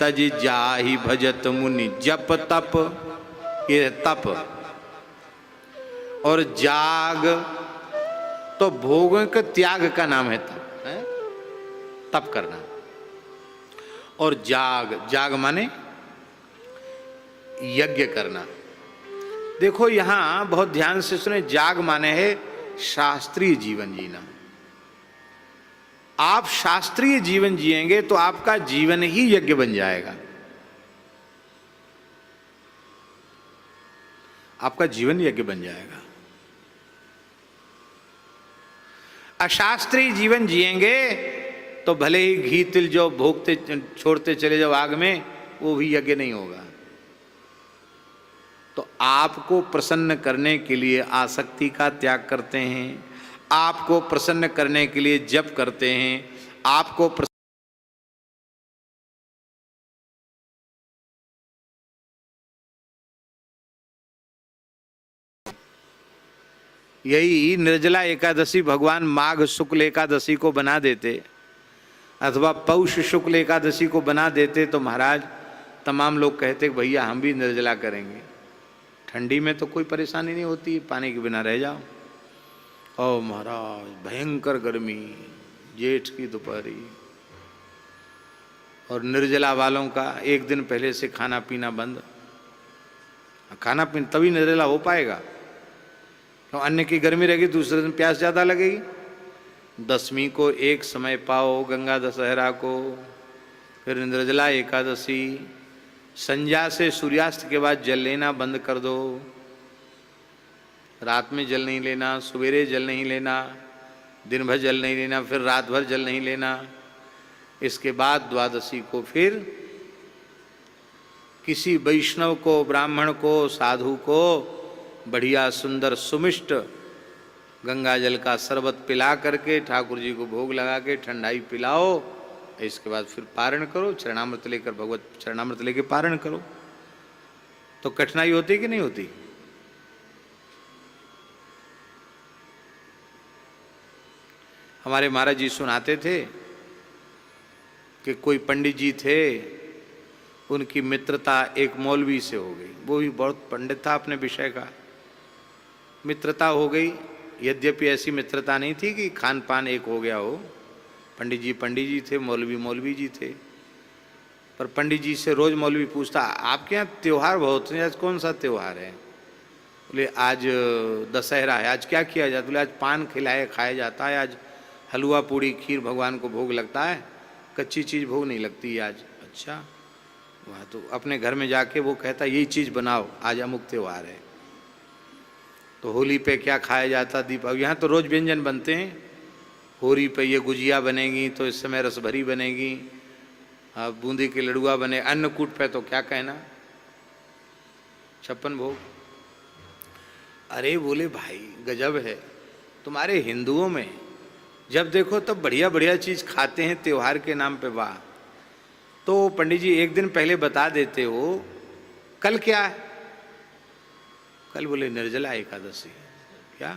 तज जाहि भजत मुनि जप तप, ये तप। और जाग तो भोगों के त्याग का नाम है तप, है? तप करना। और जाग, जाग माने यज्ञ करना। देखो यहां बहुत ध्यान से सुने, जाग माने है शास्त्रीय जीवन जीना। आप शास्त्रीय जीवन जिएंगे तो आपका जीवन ही यज्ञ बन जाएगा। आपका जीवन यज्ञ बन जाएगा। अशास्त्रीय जीवन जिएंगे तो भले ही घी तिल जो भोगते छोड़ते चले जाओ आग में, वो भी यज्ञ नहीं होगा। तो आपको प्रसन्न करने के लिए आसक्ति का त्याग करते हैं, आपको प्रसन्न करने के लिए जप करते हैं, आपको यही निर्जला एकादशी भगवान माघ शुक्ल एकादशी को बना देते अथवा पौष शुक्ल एकादशी को बना देते तो महाराज तमाम लोग कहते कि भैया हम भी निर्जला करेंगे। ठंडी में तो कोई परेशानी नहीं होती, पानी के बिना रह जाओ। ओ महाराज भयंकर गर्मी, जेठ की दोपहरी, और निर्जला वालों का एक दिन पहले से खाना पीना बंद। खाना पीना तभी निर्जला हो पाएगा, तो अन्य की गर्मी रहेगी, दूसरे दिन प्यास ज़्यादा लगेगी। दसवीं को एक समय पाओ, गंगा दशहरा को, फिर निर्जला एकादशी, संध्या से सूर्यास्त के बाद जल लेना बंद कर दो। रात में जल नहीं लेना, सवेरे जल नहीं लेना, दिन भर जल नहीं लेना, फिर रात भर जल नहीं लेना। इसके बाद द्वादशी को फिर किसी वैष्णव को, ब्राह्मण को, साधु को बढ़िया सुंदर सुमिष्ट गंगा जल का शरबत पिला करके ठाकुर जी को भोग लगा के ठंडाई पिलाओ। इसके बाद फिर पारण करो, चरणामृत लेकर, भगवत चरणामृत लेकर पारण करो। तो कठिनाई होती कि नहीं होती? हमारे महाराज जी सुनाते थे कि कोई पंडित जी थे, उनकी मित्रता एक मौलवी से हो गई। वो भी बहुत पंडित था अपने विषय का, मित्रता हो गई। यद्यपि ऐसी मित्रता नहीं थी कि खान पान एक हो गया हो। पंडित जी थे, मौलवी जी थे। पर पंडित जी से रोज मौलवी पूछता, आपके यहाँ त्योहार बहुत हैं, आज कौन सा त्योहार है? बोले आज दशहरा है। आज क्या किया जाता? बोले आज पान खाया जाता है, आज हलवा पूड़ी खीर भगवान को भोग लगता है, कच्ची चीज़ भोग नहीं लगती आज। अच्छा, वहाँ तो अपने घर में जाके वो कहता यही चीज़ बनाओ, आज अमुक त्योहार है। तो होली पे क्या खाया जाता? दीपावली। यहाँ तो रोज़ व्यंजन बनते हैं। होली पे ये गुजिया बनेगी, तो इस समय रसभरी बनेगी, बूंदी के लड़ुआ बने। अन्नकूट पे तो क्या कहना, 56 भोग। अरे बोले भाई गजब है, तुम्हारे हिंदुओं में जब देखो तब बढ़िया बढ़िया चीज़ खाते हैं त्योहार के नाम पे, वाह। तो पंडित जी एक दिन पहले बता देते हो कल क्या है? कल बोले निर्जला एकादशी। क्या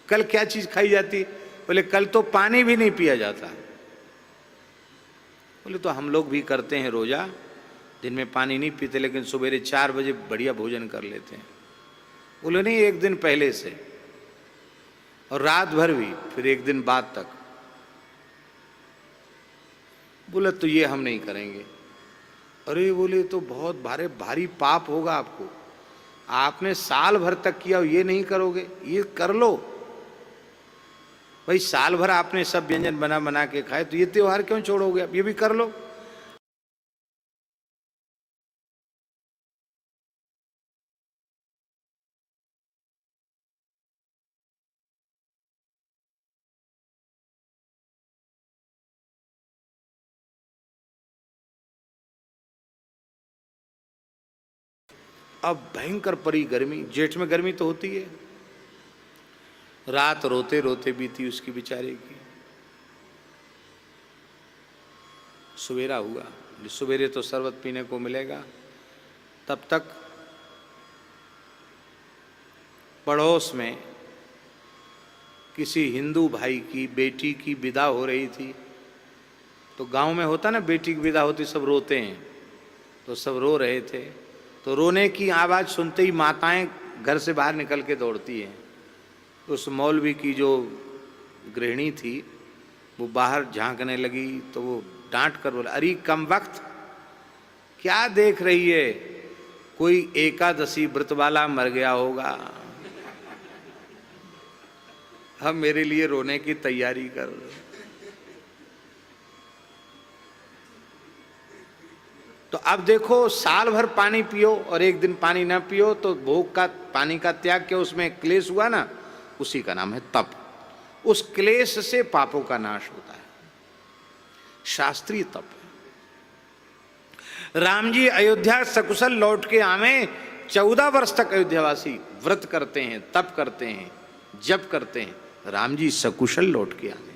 कल क्या चीज खाई जाती? बोले कल तो पानी भी नहीं पिया जाता। बोले तो हम लोग भी करते हैं रोजा, दिन में पानी नहीं पीते, लेकिन सवेरे 4 बजे बढ़िया भोजन कर लेते हैं। बोले नहीं, एक दिन पहले से, और रात भर भी, फिर एक दिन बाद तक। बोले तो ये हम नहीं करेंगे। अरे बोले तो बहुत भारी पाप होगा आपको, आपने साल भर तक किया, ये नहीं करोगे? ये कर लो भाई, साल भर आपने सब व्यंजन बना बना के खाए, तो ये त्योहार क्यों छोड़ोगे? अब ये भी कर लो। अब भयंकर पड़ी गर्मी, जेठ में गर्मी तो होती है। रात रोते रोते बीती उसकी बेचारे की। सवेरा हुआ, सवेरे तो शरबत पीने को मिलेगा। तब तक पड़ोस में किसी हिंदू भाई की बेटी की विदा हो रही थी। तो गांव में होता ना, बेटी की विदा होती सब रोते हैं, तो सब रो रहे थे। तो रोने की आवाज़ सुनते ही माताएं घर से बाहर निकल के दौड़ती हैं। उस मौलवी की जो गृहिणी थी वो बाहर झांकने लगी, तो वो डांट कर बोला, अरे कम वक्त क्या देख रही है, कोई एकादशी व्रत वाला मर गया होगा, हम मेरे लिए रोने की तैयारी कर। तो अब देखो, साल भर पानी पियो और एक दिन पानी ना पियो तो भोग का पानी का त्याग क्या उसमें क्लेश हुआ ना, उसी का नाम है तप। उस क्लेश से पापों का नाश होता है, शास्त्रीय तप है। राम जी अयोध्या सकुशल लौट के आवे, 14 वर्ष तक अयोध्यावासी व्रत करते हैं, तप करते हैं, जप करते हैं, राम जी सकुशल लौट के आवे।